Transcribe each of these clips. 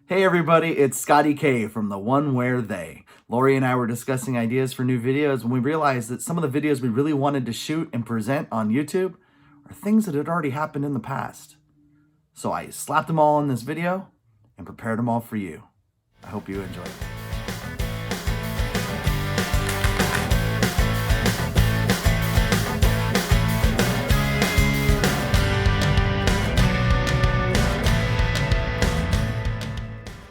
Hey everybody, it's Scotty K from The One Where They. Lori and I were discussing ideas for new videos when we realized that some of the videos we really wanted to shoot and present on YouTube are things that had already happened in the past. So I slapped them all in this video and prepared them all for you. I hope you enjoy it.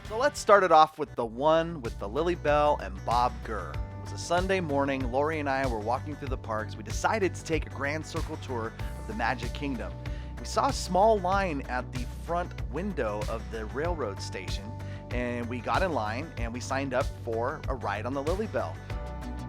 So let's start it off with the one with the Lilly Belle and Bob GURR. It was a Sunday morning. Lori and I were walking through the parks. We decided to take a grand circle tour of the Magic Kingdom. We saw a small line at the front window of the railroad station, and we got in line and we signed up for a ride on the Lilly Belle.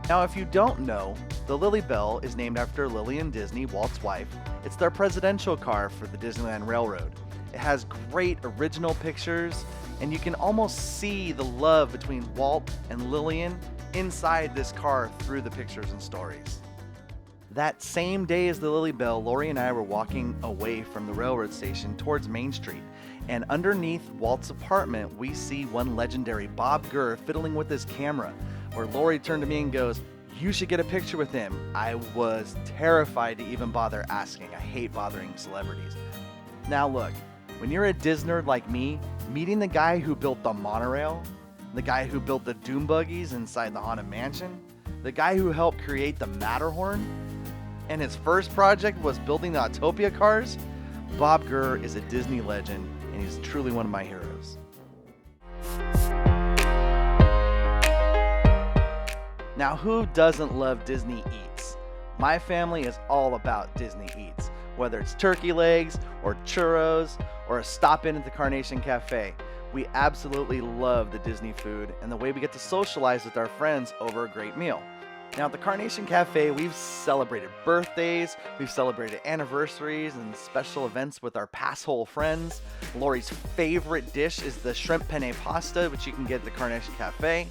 Now, if you don't know, the Lilly Belle is named after Lilly and Disney, Walt's wife. It's their presidential car for the Disneyland Railroad. It has great original pictures, and you can almost see the love between Walt and Lillian inside this car through the pictures and stories. That same day as the Lilly Belle, Lori and I were walking away from the railroad station towards Main Street, and underneath Walt's apartment, we see one legendary Bob GURR fiddling with his camera, where Lori turned to me and goes, "You should get a picture with him." I was terrified to even bother asking. I hate bothering celebrities. Now look, when you're a Disney like me, meeting the guy who built the monorail, the guy who built the Doom Buggies inside the Haunted Mansion, the guy who helped create the Matterhorn, and his first project was building the Autopia cars, Bob GURR is a Disney legend, and he's truly one of my heroes. Now, who doesn't love Disney Eats? My family is all about Disney Eats, whether it's turkey legs or churros or a stop in at the Carnation Cafe. We absolutely love the Disney food and the way we get to socialize with our friends over a great meal. Now at the Carnation Cafe, we've celebrated birthdays, we've celebrated anniversaries and special events with our passhole friends. Lori's favorite dish is the shrimp penne pasta, which you can get at the Carnation Cafe.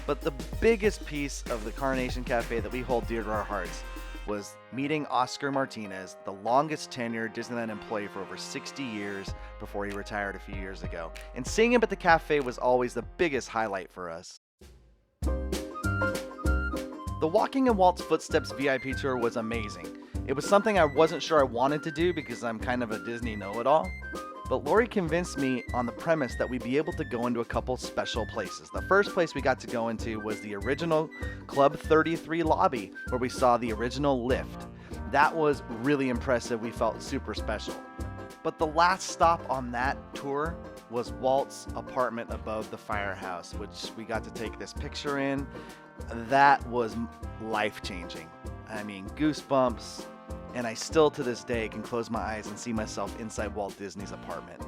But the biggest piece of the Carnation Cafe that we hold dear to our hearts was meeting Oscar Martinez, the longest tenured Disneyland employee for over 60 years before he retired a few years ago. And seeing him at the cafe was always the biggest highlight for us. The Walking in Walt's Footsteps VIP tour was amazing. It was something I wasn't sure I wanted to do because I'm kind of a Disney know-it-all. But Lori convinced me on the premise that we'd be able to go into a couple special places. The first place we got to go into was the original Club 33 lobby, where we saw the original lift. That was really impressive. We felt super special. But the last stop on that tour was Walt's apartment above the firehouse, which we got to take this picture in. That was life-changing. I mean, goosebumps. And I still to this day can close my eyes and see myself inside Walt Disney's apartment.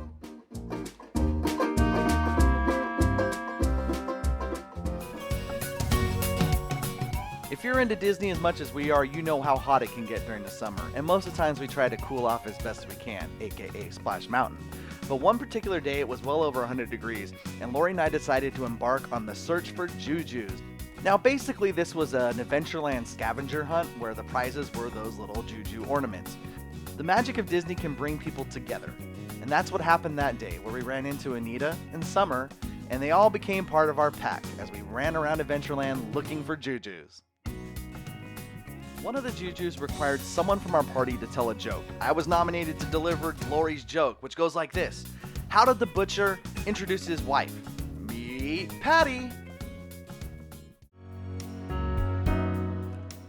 If you're into Disney as much as we are, you know how hot it can get during the summer, and most of the times we try to cool off as best we can, aka Splash Mountain. But one particular day it was well over 100 degrees, and Lori and I decided to embark on the search for Jujus. Now basically this was an Adventureland scavenger hunt where the prizes were those little Juju ornaments. The magic of Disney can bring people together, and that's what happened that day, where we ran into Anita and Summer, and they all became part of our pack as we ran around Adventureland looking for Jujus. One of the Jujus required someone from our party to tell a joke. I was nominated to deliver Lori's joke, which goes like this: how did the butcher introduce his wife? Meet Patty!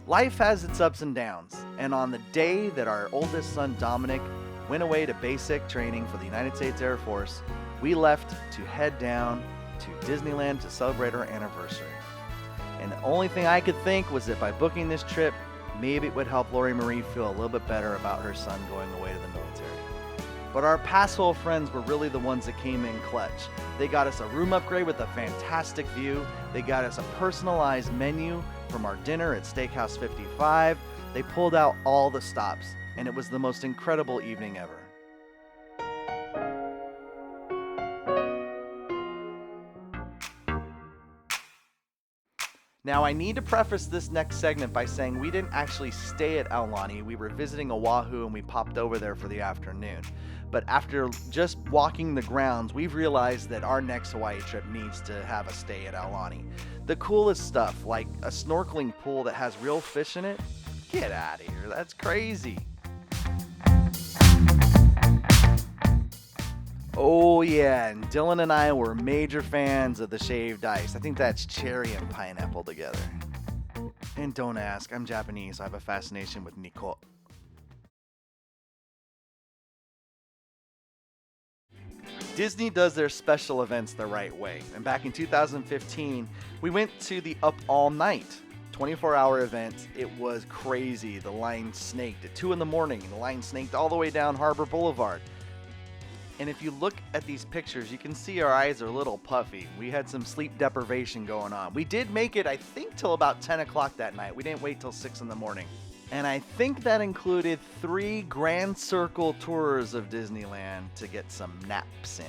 Life has its ups and downs, and on the day that our oldest son Dominic went away to basic training for the United States Air Force, we left to head down to Disneyland to celebrate our anniversary. And the only thing I could think was that by booking this trip, maybe it would help Lori Marie feel a little bit better about her son going away to the military. But our passhole friends were really the ones that came in clutch. They got us a room upgrade with a fantastic view. They got us a personalized menu from our dinner at Steakhouse 55. They pulled out all the stops, and it was the most incredible evening ever. Now, I need to preface this next segment by saying we didn't actually stay at Aulani. We were visiting Oahu and we popped over there for the afternoon. But after just walking the grounds, we've realized that our next Hawaii trip needs to have a stay at Aulani. The coolest stuff, like a snorkeling pool that has real fish in it, get out of here, that's crazy. Oh yeah, and Dylan and I were major fans of the shaved ice. I think that's cherry and pineapple together. And don't ask, I'm Japanese, so I have a fascination with Nikko. Disney does their special events the right way. And back in 2015, we went to the Up All Night 24-hour event. It was crazy. The line snaked at 2 in the morning. The line snaked all the way down Harbor Boulevard. And if you look at these pictures, you can see our eyes are a little puffy. We had some sleep deprivation going on. We did make it, I think, till about 10 o'clock that night. We didn't wait till 6 in the morning. And I think that included 3 Grand Circle tours of Disneyland to get some naps in.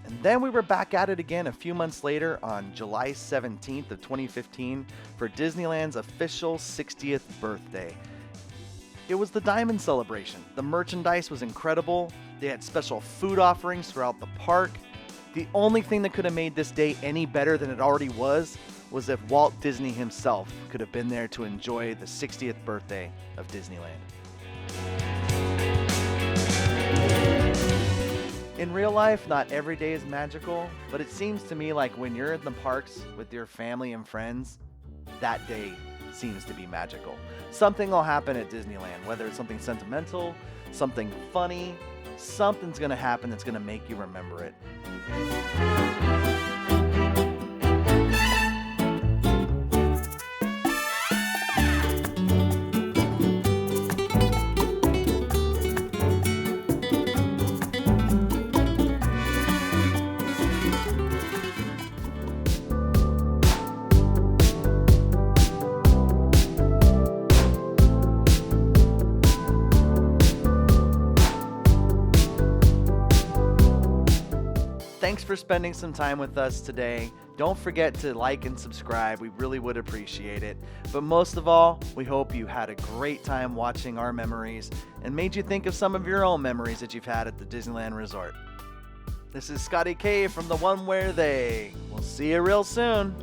And then we were back at it again a few months later on July 17th of 2015 for Disneyland's official 60th birthday. It was the Diamond Celebration. The merchandise was incredible. They had special food offerings throughout the park. The only thing that could have made this day any better than it already was if Walt Disney himself could have been there to enjoy the 60th birthday of Disneyland. In real life, not every day is magical, but it seems to me like when you're in the parks with your family and friends, that day seems to be magical. Something will happen at Disneyland, whether it's something sentimental, something funny, something's gonna happen that's gonna make you remember it. Thanks for spending some time with us today. Don't forget to like and subscribe. We really would appreciate it. But most of all, we hope you had a great time watching our memories and made you think of some of your own memories that you've had at the Disneyland Resort. This is Scotty K from The One Where They. We'll see you real soon.